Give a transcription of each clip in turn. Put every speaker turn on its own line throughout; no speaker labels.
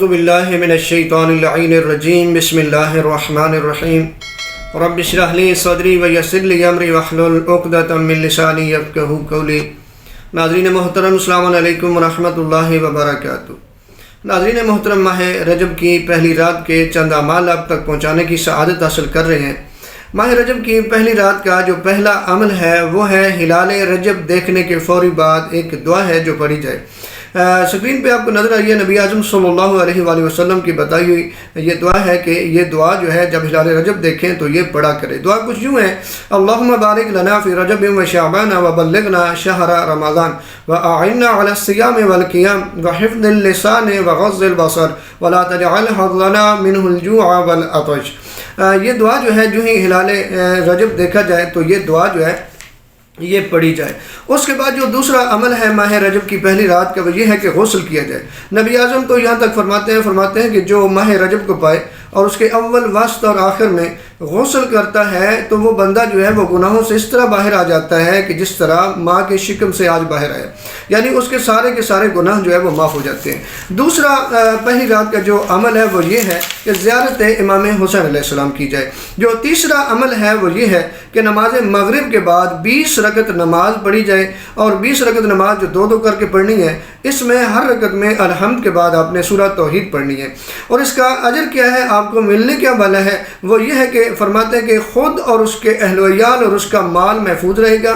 باللہ من الشیطان اللعین الرجیم بسم اللہ الرحمن الرحیم رب اشرح لی صدری ویسر لی امری واحلل عقدۃ من لسانی یفقہوا قولی۔ ناظرین محترم السلام علیکم ورحمۃ اللہ وبرکاتہ۔ ناظرین محترم، ماہ رجب کی پہلی رات کے چند اعمال آپ تک پہنچانے کی سعادت حاصل کر رہے ہیں۔ ماہ رجب کی پہلی رات کا جو پہلا عمل ہے وہ ہے ہلال رجب دیکھنے کے فوری بعد ایک دعا ہے جو پڑھی جائے۔ سکرین پہ آپ کو نظر آئی ہے نبی اعظم صلی اللہ علیہ وآلہ وسلم کی بتائی ہوئی یہ دعا ہے کہ یہ دعا جو ہے جب ہلال رجب دیکھیں تو یہ پڑھا کرے۔ دعا کچھ یوں ہے: اللہم بارک لنا فی رجب و شعبان وبلغنا شہر رمضان واعنا علی الصیام والقیام وحفظ اللسان وغض البصر ولا تجعل حظنا منہ الجوع والعطش۔ یہ دعا جو ہے جو ہی ہلال رجب دیکھا جائے تو یہ دعا جو ہے یہ پڑھی جائے۔ اس کے بعد جو دوسرا عمل ہے ماہ رجب کی پہلی رات کا وہ یہ ہے کہ غسل کیا جائے۔ نبی اعظم تو یہاں تک فرماتے ہیں کہ جو ماہ رجب کو پائے اور اس کے اول وسط اور آخر میں غسل کرتا ہے تو وہ بندہ جو ہے وہ گناہوں سے اس طرح باہر آ جاتا ہے کہ جس طرح ماں کے شکم سے آج باہر آیا، یعنی اس کے سارے گناہ جو ہے وہ معاف ہو جاتے ہیں۔ دوسرا پہلی رات کا جو عمل ہے وہ یہ ہے کہ زیارت امام حسین علیہ السلام کی جائے۔ جو تیسرا عمل ہے وہ یہ ہے کہ نماز مغرب کے بعد 20 رکعت نماز پڑھی جائے، اور 20 رکعت نماز جو دو کر کے پڑھنی ہے، اس میں ہر رکعت میں الحمد کے بعد آپ نے سورہ توحید پڑھنی ہے۔ اور اس کا اجر کیا ہے، آپ کو ملنے کیا والا ہے، وہ یہ ہے کہ فرماتے ہیں کہ خود اور اس کے اہل و عیال اور اس کا مال محفوظ رہے گا،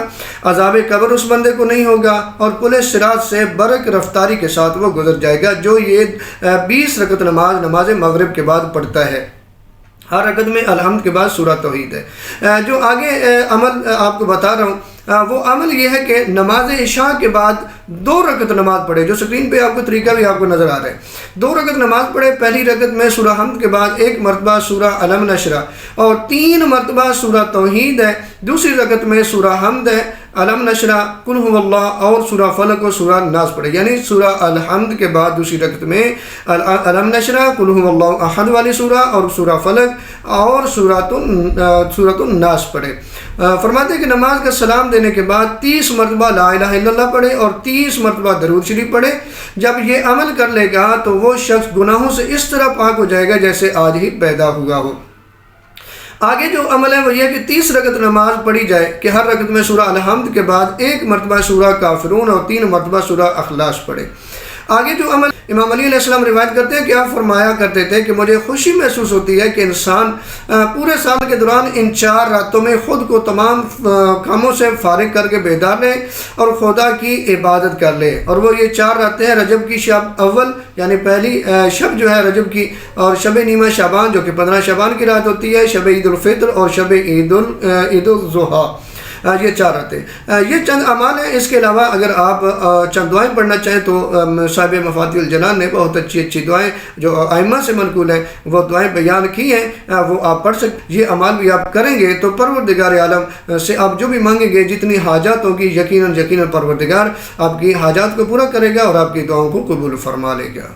عذاب قبر اس بندے کو نہیں ہوگا، اور پل صراط سے برق رفتاری کے ساتھ وہ گزر جائے گا جو یہ 20 رکعت نماز مغرب کے بعد پڑھتا ہے۔ ہر رکعت میں الحمد کے بعد سورہ توحید ہے۔ جو آگے عمل آپ کو بتا رہا ہوں وہ عمل یہ ہے کہ نماز عشاء کے بعد 2 رکعت نماز پڑھے۔ جو سکرین پہ آپ کو طریقہ بھی آپ کو نظر آ رہا ہے، 2 رکعت نماز پڑھے۔ پہلی رکعت میں سورہ حمد کے بعد 1 مرتبہ سورہ علم نشرہ اور 3 مرتبہ سورہ توحید ہے۔ دوسری رکعت میں سورہ حمد ہے، علم نشرہ، قل هو اللہ اور سورہ فلق اور سورہ ناس پڑھے، یعنی سورہ الحمد کے بعد دوسری رکعت میں علم نشرہ، قل هو اللہ احد والی سورہ اور سورہ فلق اور سورۃ الناس پڑھے۔ فرماتے ہیں کہ نماز کا سلام دینے کے بعد 30 مرتبہ لا الہ الا اللہ پڑھے اور 30 مرتبہ درود شریف پڑھے۔ جب یہ عمل کر لے گا تو وہ شخص گناہوں سے اس طرح پاک ہو جائے گا جیسے آج ہی پیدا ہوا ہو۔ آگے جو عمل ہے وہ یہ کہ 30 رکعت نماز پڑھی جائے کہ ہر رکعت میں سورہ الحمد کے بعد 1 مرتبہ سورہ کافرون اور 3 مرتبہ سورہ اخلاص پڑھے۔ آگے جو عمل امام علی علیہ السلام روایت کرتے ہیں کہ آپ فرمایا کرتے تھے کہ مجھے خوشی محسوس ہوتی ہے کہ انسان پورے سال کے دوران ان 4 راتوں میں خود کو تمام کاموں سے فارغ کر کے بیدار رہے اور خدا کی عبادت کر لے۔ اور وہ یہ 4 راتیں ہیں: رجب کی شب اول یعنی پہلی شب جو ہے رجب کی، اور شب نیمہ شعبان جو کہ 15 شعبان کی رات ہوتی ہے، شب عید الفطر اور شب عید الاضحیٰ۔ یہ 4 راتیں، یہ چند اعمال ہیں۔ اس کے علاوہ اگر آپ چند دعائیں پڑھنا چاہیں تو صاحب مفاتیح الجنان نے بہت اچھی دعائیں جو ائمہ سے منقول ہیں وہ دعائیں بیان کی ہیں، وہ آپ پڑھ سکتے۔ یہ اعمال بھی آپ کریں گے تو پروردگار عالم سے آپ جو بھی مانگیں گے، جتنی حاجات ہوگی، یقیناً پروردگار آپ کی حاجات کو پورا کرے گا اور آپ کی دعاؤں کو قبول فرما لے گا۔